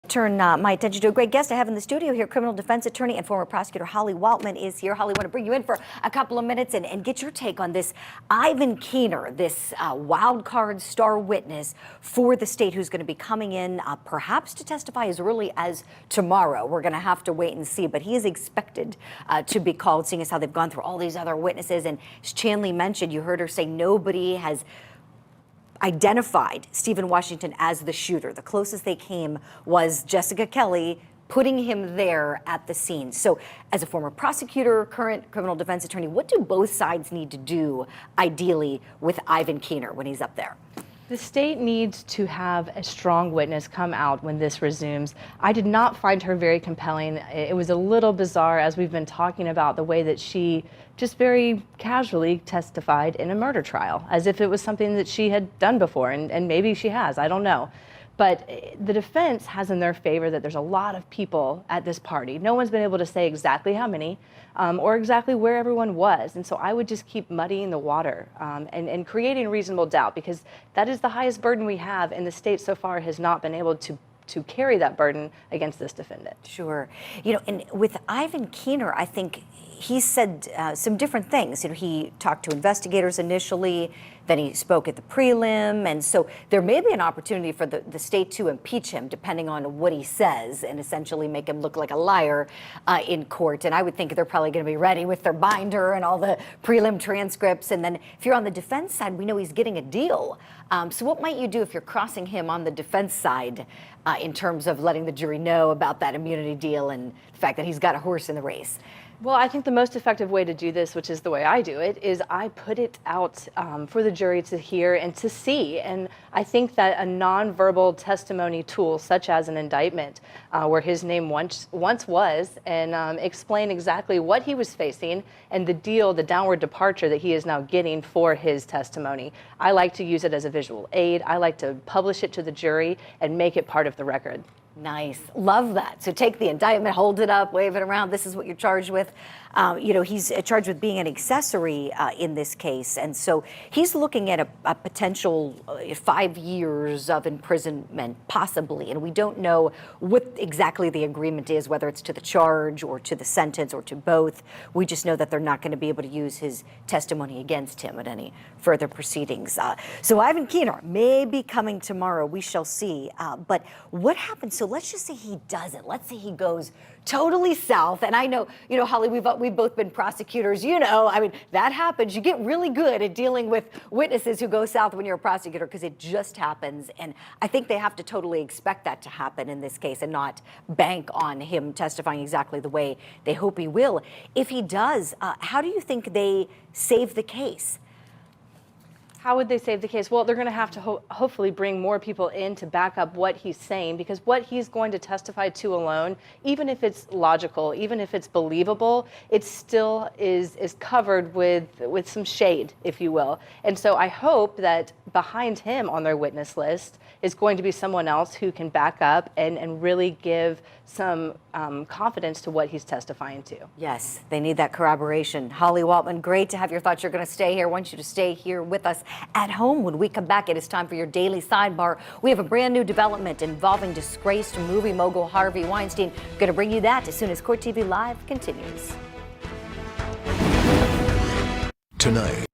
Turn my attention to a great guest I have in the studio here. Criminal defense attorney and former prosecutor Holly Waltman is here. Holly, I want to bring you in for a couple of minutes and get your take on this Ivan Keener, this wild card star witness for the state who's going to be coming in perhaps to testify as early as tomorrow. We're going to have to wait and see, but he is expected to be called, seeing as how they've gone through all these other witnesses. And as Chanley mentioned, you heard her say nobody has identified Stephen Washington as the shooter. The closest they came was Jessica Kelly putting him there at the scene. So as a former prosecutor, current criminal defense attorney, what do both sides need to do ideally with Ivan Keener when he's up there? The state needs to have a strong witness come out when this resumes. I did not find her very compelling. It was a little bizarre, as we've been talking about, the way that she just very casually testified in a murder trial, as if it was something that she had done before, and maybe she has, I don't know. But the defense has in their favor that there's a lot of people at this party. No one's been able to say exactly how many or exactly where everyone was. And so I would just keep muddying the water and creating reasonable doubt, because that is the highest burden we have, and the state so far has not been able to carry that burden against this defendant. Sure. You know, and with Ivan Keener, I think he said some different things. You know, he talked to investigators initially, then he spoke at the prelim, and so there may be an opportunity for the state to impeach him depending on what he says and essentially make him look like a liar in court. And I would think they're probably going to be ready with their binder and all the prelim transcripts. And then if you're on the defense side, we know he's getting a deal. So what might you do if you're crossing him on the defense side in terms of letting the jury know about that immunity deal and the fact that he's got a horse in the race? Well, I think the most effective way to do this, which is the way I do it, is I put it out for the jury to hear and to see. And I think that a nonverbal testimony tool, such as an indictment, where his name once was, and explain exactly what he was facing and the deal, the downward departure that he is now getting for his testimony. I like to use it as a visual aid. I like to publish it to the jury and make it part of the record. Nice. Love that. So take the indictment, hold it up, wave it around. This is what you're charged with. You know, he's charged with being an accessory in this case. And so he's looking at a potential 5 years of imprisonment, possibly. And we don't know what exactly the agreement is, whether it's to the charge or to the sentence or to both. We just know that they're not going to be able to use his testimony against him at any further proceedings. So Ivan Keener may be coming tomorrow. We shall see. But what happens? So let's just say he doesn't. Let's say he goes totally south. And I know, you know, Holly, we've both been prosecutors. You know, I mean, that happens. You get really good at dealing with witnesses who go south when you're a prosecutor, because it just happens. And I think they have to totally expect that to happen in this case and not bank on him testifying exactly the way they hope he will. If he does, how do you think they save the case? How would they save the case? Well, they're going to have to hopefully bring more people in to back up what he's saying, because what he's going to testify to alone, even if it's logical, even if it's believable, it still is covered with some shade, if you will. And so I hope that behind him on their witness list is going to be someone else who can back up and really give some confidence to what he's testifying to. Yes, they need that corroboration. Holly Waltman, great to have your thoughts. You're going to stay here. I want you to stay here with us at home. When we come back, it is time for your daily sidebar. We have a brand new development involving disgraced movie mogul Harvey Weinstein. We're going to bring you that as soon as Court TV Live continues. Tonight.